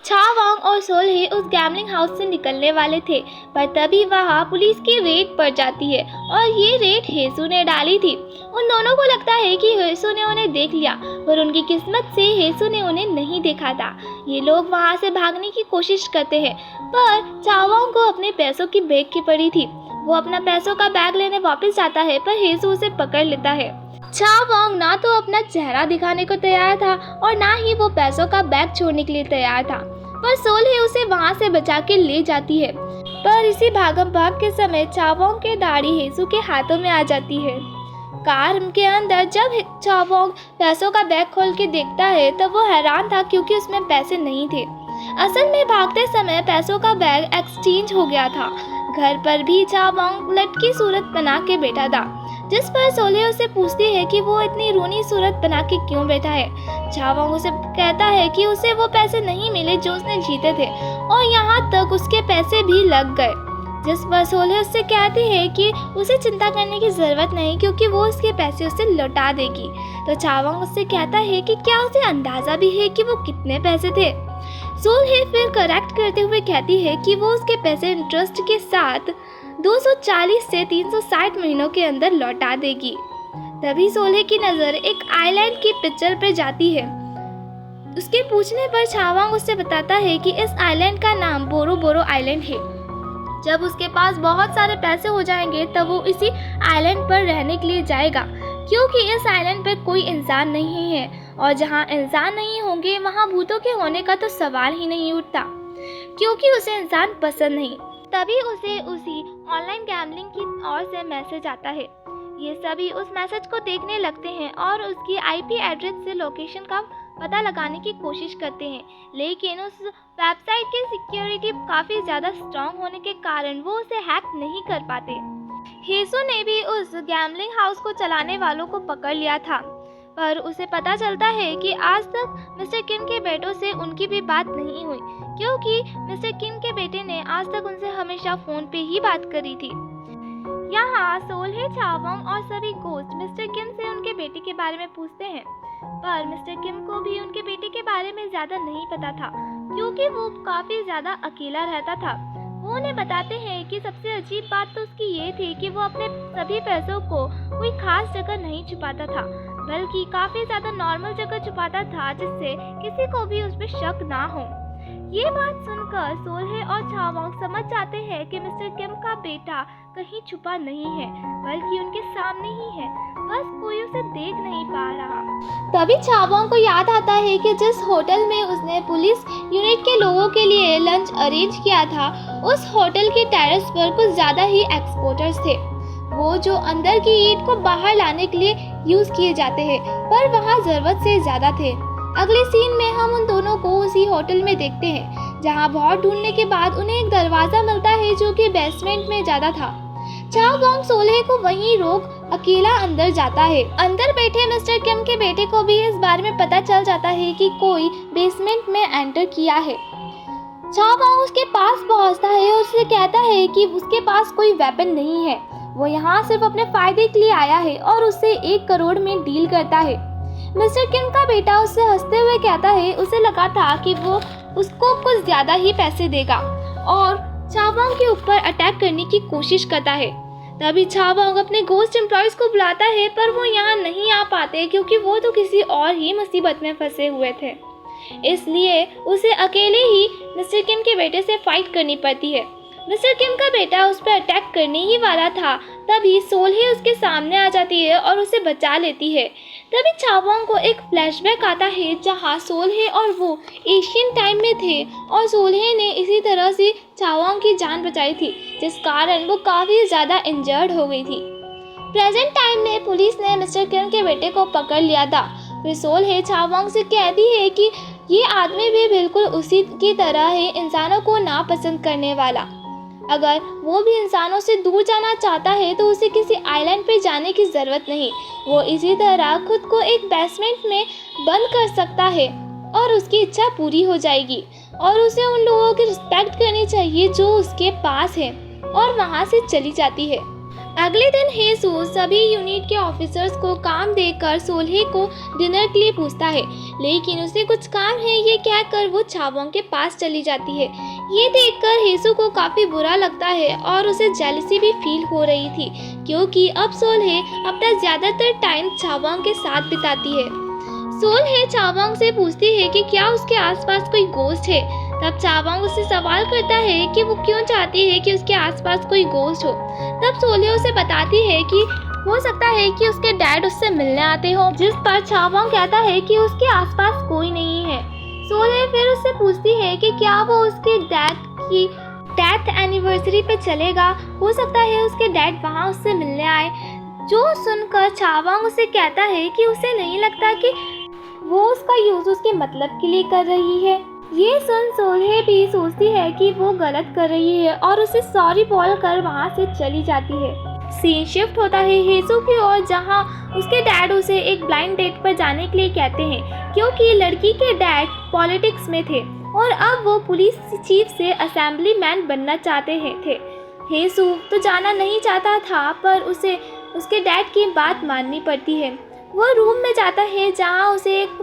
छावांग और सोल्हे उस gambling house से निकलने वाले थे, पर तभी वहां पुलिस की रेड पड़ जाती है और ये रेड हेसू ने डाली थी। उन दोनों को लगता है कि हेसू ने उन्हें देख लिया, पर उनकी किस्मत से हेसू ने उन्हें नहीं देखा था। ये लोग वहां से भागने की कोशिश करते हैं, पर छावांग को अपने पैसों की बैग की पड़ी थी। वो अपना पैसों का बैग लेने वापस जाता है, पर हेसू उसे पकड़ लेता है। छावांग ना तो अपना चेहरा दिखाने को तैयार था और ना ही वो पैसों का बैग छोड़ने के लिए तैयार था, पर सोल्हे उसे वहां से बचा के ले जाती है। पर इसी भागम भाग के समय छावांग की दाढ़ी हेसू के हाथों में आ जाती है। कार के अंदर जब छावांग पैसों का बैग खोल के देखता है तब वो हैरान था, क्योंकि उसमें पैसे नहीं थे। असल में भागते समय पैसों का बैग एक्सचेंज हो गया था। घर पर भी छावांग लटकी सूरत बना के बैठा था, जिस पर सोल्हे उसे पूछती है कि वो इतनी रूनी सूरत बना के क्यों बैठा है। छावांग उसे कहता है कि उसे वो पैसे नहीं मिले जो उसने जीते थे, और यहाँ तक उसके पैसे भी लग गए। जिस पर सोल्हे उससे कहती है कि उसे चिंता करने की जरूरत नहीं, क्योंकि वो उसके पैसे उसे लौटा देगी। तो छावांग उससे कहता है कि क्या उसे अंदाजा भी है कि वो कितने पैसे थे। सोल्हे फिर करेक्ट करते हुए कहती है कि वो उसके पैसे इंटरेस्ट के साथ 240 से 360 महीनों के अंदर लौटा देगी। तभी सोल्हे की नज़र एक आइलैंड की पिक्चर पर जाती है। उसके पूछने पर छावांग उससे बताता है कि इस आइलैंड का नाम बोरो बोरो आइलैंड है। जब उसके पास बहुत सारे पैसे हो जाएंगे तब वो इसी आइलैंड पर रहने के लिए जाएगा, क्योंकि इस आइलैंड पर कोई इंसान नहीं है, और जहाँ इंसान नहीं होंगे वहाँ भूतों के होने का तो सवाल ही नहीं उठता, क्योंकि उसे इंसान पसंद नहीं। तभी उसे उसी ऑनलाइन गैम्बलिंग की ओर से मैसेज आता है। ये सभी उस मैसेज को देखने लगते हैं और उसकी आईपी एड्रेस से लोकेशन का पता लगाने की कोशिश करते हैं, लेकिन उस वेबसाइट की सिक्योरिटी काफ़ी ज़्यादा स्ट्रांग होने के कारण वो उसे हैक नहीं कर पाते। हेसू ने भी उस गैम्बलिंग हाउस को चलाने वालों को पकड़ लिया था, पर उसे पता चलता है कि आज तक मिस्टर किम के बेटों से उनकी भी बात नहीं हुई, क्योंकि मिस्टर किम के बेटे ने आज तक उनसे हमेशा फ़ोन पे ही बात करी थी। यहाँ सोल्हे, छावांग और सभी गोस्ट मिस्टर किम से उनके बेटे के बारे में पूछते हैं, पर मिस्टर किम को भी उनके बेटे के बारे में ज़्यादा नहीं पता था, क्योंकि वो काफ़ी ज़्यादा अकेला रहता था। वो उन्हें बताते हैं कि सबसे अजीब बात तो उसकी ये थी कि वो अपने सभी पैसों को कोई खास जगह नहीं छुपाता था, बल्कि काफ़ी ज़्यादा नॉर्मल जगह छुपाता था, जिससे किसी को भी उस पर शक ना हो। ये बात सुनकर सोल्हे और छावांग समझ जाते हैं कि मिस्टर किम का बेटा कहीं छुपा नहीं है, बल्कि उनके सामने ही है, बस कोई उसे देख नहीं पा रहा। तभी छावांग को याद आता है कि जिस होटल में उसने पुलिस यूनिट के लोगों के लिए लंच अरेंज किया था, उस होटल के टेरेस पर कुछ ज़्यादा ही एक्सपोर्टर्स थे, वो जो अंदर की ईंट को बाहर लाने के लिए यूज़ किए जाते हैं, पर वहाँ ज़रूरत से ज़्यादा थे। अगले सीन में हम उन दोनों को उसी होटल में देखते हैं, जहाँ बहुत ढूंढने के बाद उन्हें एक दरवाज़ा मिलता है जो कि बेसमेंट में जाता था। छावांग सोल्हे को वहीं रोक अकेला अंदर जाता है। अंदर बैठे मिस्टर किम के बेटे को भी इस बारे में पता चल जाता है कि कोई बेसमेंट में एंटर किया है। छावांग उसके पास पहुंचता है और उससे कहता है कि उसके पास कोई वेपन नहीं है, वो यहाँ सिर्फ अपने फायदे के लिए आया है, और उससे 1 करोड़ में डील करता है। मिस्टर किम का बेटा उससे हंसते हुए कहता है उसे लगा था कि वो उसको कुछ ज़्यादा ही पैसे देगा, और छावांग के ऊपर अटैक करने की कोशिश करता है। तभी छावांग अपने गोस्ट एम्प्लॉयज को बुलाता है, पर वो यहाँ नहीं आ पाते, क्योंकि वो तो किसी और ही मुसीबत में फंसे हुए थे। इसलिए उसे अकेले ही मिस्टर किम के बेटे से फाइट करनी पड़ती है। मिस्टर किम का बेटा उस पर अटैक करने ही वाला था, तभी सोल्हे उसके सामने आ जाती है और उसे बचा लेती है। तभी छावांग को एक फ्लैशबैक आता है, जहां सोल्हे और वो एशियन टाइम में थे, और सोल्हे ने इसी तरह से छावांग की जान बचाई थी, जिस कारण वो काफ़ी ज़्यादा इंजर्ड हो गई थी। प्रेजेंट टाइम में पुलिस ने मिस्टर किम के बेटे को पकड़ लिया था। फिर सोल्हे छावांग से कहती है कि ये आदमी भी बिल्कुल उसी की तरह है, इंसानों को नापसंद करने वाला। अगर वो भी इंसानों से दूर जाना चाहता है तो उसे किसी आइलैंड पे जाने की ज़रूरत नहीं, वो इसी तरह खुद को एक बेसमेंट में बंद कर सकता है और उसकी इच्छा पूरी हो जाएगी, और उसे उन लोगों की रिस्पेक्ट करनी चाहिए जो उसके पास है, और वहाँ से चली जाती है। अगले दिन हेसू सभी यूनिट के ऑफिसर्स को काम देकर सोल्हे को डिनर के लिए पूछता है, लेकिन उसे कुछ काम है ये कहकर वो चावोंग के पास चली जाती है। ये देखकर हेसू को काफ़ी बुरा लगता है और उसे जेलसी भी फील हो रही थी, क्योंकि अब सोल्हे अपना ज़्यादातर टाइम चावोंग के साथ बिताती है। सोल्हे चावोंग से पूछती है कि क्या उसके आसपास कोई गोस्ट है। तब चावोंग उससे सवाल करता है कि वो क्यों चाहती है कि उसके आसपास कोई गोस्ट हो। तब सोल्हे उसे बताती है कि हो सकता है कि उसके डैड उससे मिलने आते हो, जिस पर चावोंग कहता है कि उसके आसपास कोई नहीं है। सोल्हे फिर उससे पूछती है कि क्या वो उसके डैड की डेथ एनिवर्सरी पे चलेगा, हो सकता है उसके डैड वहाँ उससे मिलने आए। जो सुनकर चावोंग उसे कहता है कि उसे नहीं लगता कि वो उसका यूज उसके मतलब के लिए कर रही है। ये सुन सोल्हे भी सोचती है कि वो गलत कर रही है और उसे सॉरी बोलकर वहाँ से चली जाती है। सीन शिफ्ट होता है हेसू की ओर, जहाँ उसके डैड उसे एक ब्लाइंड डेट पर जाने के लिए कहते हैं, क्योंकि लड़की के डैड पॉलिटिक्स में थे और अब वो पुलिस चीफ से असेंबली मैन बनना चाहते थे। हेसू तो जाना नहीं चाहता था, पर उसे उसके डैड की बात माननी पड़ती है। वो रूम में जाता है जहाँ उसे एक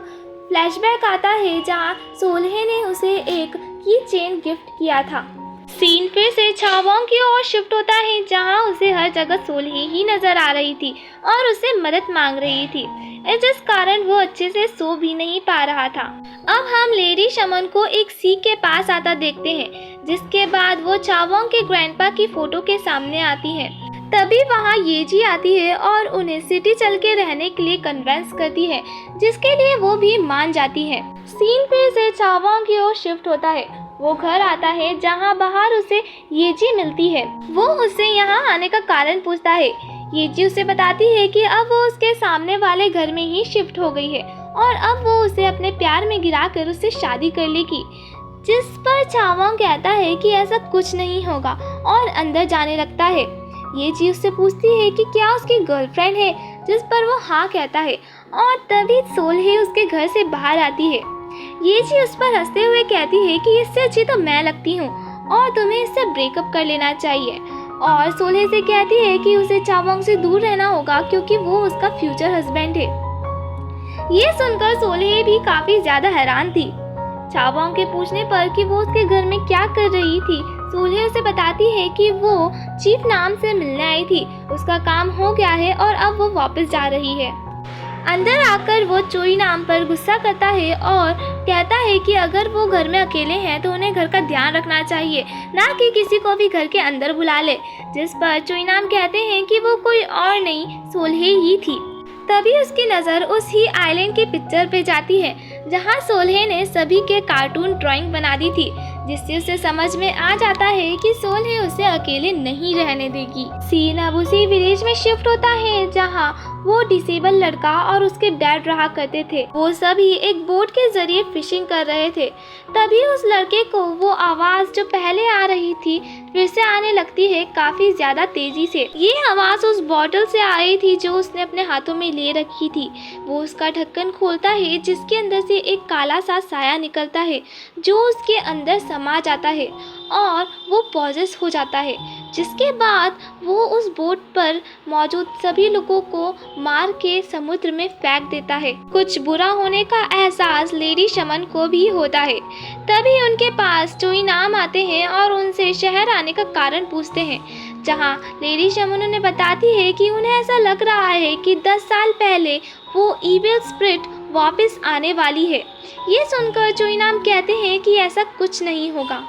फ्लैशबैक आता है जहाँ सोल्हे ने उसे एक की चेन गिफ्ट किया था। सीन फिर से चावोंग की ओर शिफ्ट होता है, जहाँ उसे हर जगह सोल्हे ही नजर आ रही थी और उसे मदद मांग रही थी, जिस कारण वो अच्छे से सो भी नहीं पा रहा था। अब हम लेडी शमन को एक सी के पास आता देखते हैं, जिसके बाद वो चावोंग के ग्रैंडपा की फोटो के सामने आती है। तभी वहाँ येजी आती है और उन्हें सिटी चल के रहने के लिए कन्विंस करती है, जिसके लिए वो भी मान जाती है। सीन फिर से चावोंग की ओर शिफ्ट होता है। वो घर आता है जहाँ बाहर उसे येजी मिलती है। वो उससे यहाँ आने का कारण पूछता है। येजी उसे बताती है कि अब वो उसके सामने वाले घर में ही शिफ्ट हो गई है और अब वो उसे अपने प्यार में गिराकर उससे शादी कर लेगी, जिस पर चावोंग कहता है कि ऐसा कुछ नहीं होगा और अंदर जाने लगता है। ये चीज उससे पूछती है कि क्या उसकी गर्लफ्रेंड है, जिस पर वो हाँ कहता है और तभी सोल्हे उसके घर से बाहर आती है। ये चीज उस पर हंसते हुए कहती है कि इससे अच्छी तो मैं लगती हूँ और तुम्हें इससे ब्रेकअप कर लेना चाहिए, और सोल्हे से कहती है कि उसे चावोंग से दूर रहना होगा क्योंकि वो उसका फ्यूचर हस्बैंड है। ये सुनकर सोल्हे भी काफी ज्यादा हैरान थी। चावोंग के पूछने पर कि वो उसके घर में क्या कर रही थी, सोल्हे उसे बताती है कि वो चीफ नाम से मिलने आई थी, उसका काम हो गया है और अब वो वापस जा रही है। अंदर आकर वो चोई नाम पर गुस्सा करता है और कहता है कि अगर वो घर में अकेले हैं तो उन्हें घर का ध्यान रखना चाहिए, ना कि किसी को भी घर के अंदर बुला ले, जिस पर चोई नाम कहते हैं कि वो कोई और नहीं सोल्हे ही थी। तभी उसकी नज़र उस ही आइलैंड की पिक्चर पे जाती है जहाँ सोल्हे ने सभी के कार्टून ड्राइंग बना दी थी, जिससे उसे समझ में आ जाता है कि सोल्हे उसे अकेले नहीं रहने देगी। सीन अब उसी विलेज में शिफ्ट होता है जहाँ वो डिसेबल लड़का और उसके डैड रहा करते थे। वो सभी एक बोट के जरिए फिशिंग कर रहे थे। तभी उस लड़के को वो आवाज़ जो पहले आ रही थी फिर से आने लगती है, काफी ज्यादा तेजी से। ये आवाज़ उस बॉटल से आ रही थी जो उसने अपने हाथों में ले रखी थी। वो उसका ढक्कन खोलता है जिसके अंदर से एक काला सा साया निकलता है जो उसके अंदर समा जाता है और वो पॉजेस हो जाता है, जिसके बाद वो उस बोट पर मौजूद सभी लोगों को मार के समुद्र में फेंक देता है। कुछ बुरा होने का एहसास लेडी शमन को भी होता है। तभी उनके पास चोई नाम आते हैं और उनसे शहर आने का कारण पूछते हैं, जहां लेडी शमन उन्हें बताती है कि उन्हें ऐसा लग रहा है कि 10 साल पहले वो इविल स्पिरिट वापस आने वाली है। ये सुनकर चोई नाम कहते हैं कि ऐसा कुछ नहीं होगा।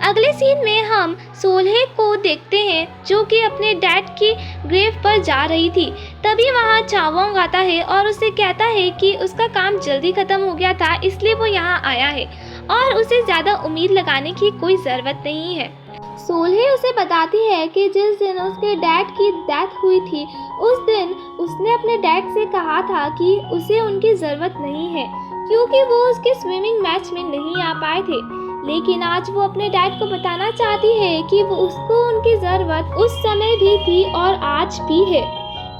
अगले सीन में हम सोल्हे को देखते हैं जो कि अपने डैड की ग्रेव पर जा रही थी। तभी वहाँ चावोंग आता है और उसे कहता है कि उसका काम जल्दी खत्म हो गया था, इसलिए वो यहाँ आया है और उसे ज़्यादा उम्मीद लगाने की कोई ज़रूरत नहीं है। सोल्हे उसे बताती है कि जिस दिन उसके डैड की डेथ हुई थी उस दिन उसने अपने डैड से कहा था कि उसे उनकी ज़रूरत नहीं है क्योंकि वो उसके स्विमिंग मैच में नहीं आ पाए थे। लेकिन आज वो अपने डैड को बताना चाहती है कि वो उसको उनकी ज़रूरत उस समय भी थी और आज भी है।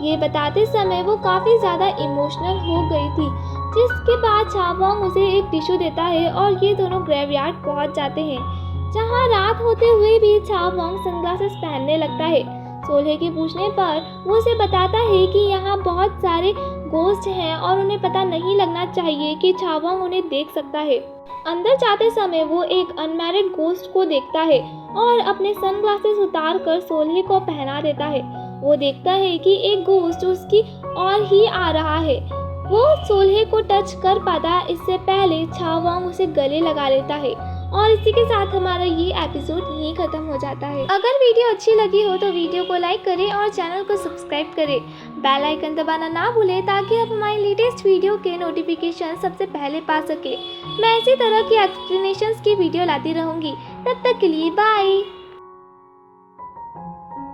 ये बताते समय वो काफ़ी ज़्यादा इमोशनल हो गई थी, जिसके बाद चावोंग उसे एक टिश्यू देता है और ये दोनों ग्रेवयार्ड पहुंच जाते हैं, जहां रात होते हुए भी चावोंग सनग्लासेस पहनने लगता है। सोल्हे के पूछने पर वो उसे बताता है कि यहाँ बहुत सारे गोस्ट हैं और उन्हें पता नहीं लगना चाहिए कि छावोंग उन्हें देख सकता है। अंदर जाते समय वो एक अनमैरिड गोस्ट को देखता है और अपने सनग्लासेस उतार कर सोल्हे को पहना देता है। वो देखता है कि एक गोस्ट उसकी ओर ही आ रहा है। वो सोल्हे को टच कर पाता इससे पहले छावोंग उसे गले लगा लेता है। और इसी के साथ हमारा ये एपिसोड यहीं खत्म हो जाता है। अगर वीडियो अच्छी लगी हो तो वीडियो को लाइक करें और चैनल को सब्सक्राइब करें। बेल आइकन दबाना ना भूलें ताकि आप हमारी लेटेस्ट वीडियो के नोटिफिकेशन सबसे पहले पा सके। मैं इसी तरह की एक्सप्लेनेशंस की वीडियो लाती रहूँगी। तब तक के लिए बाय।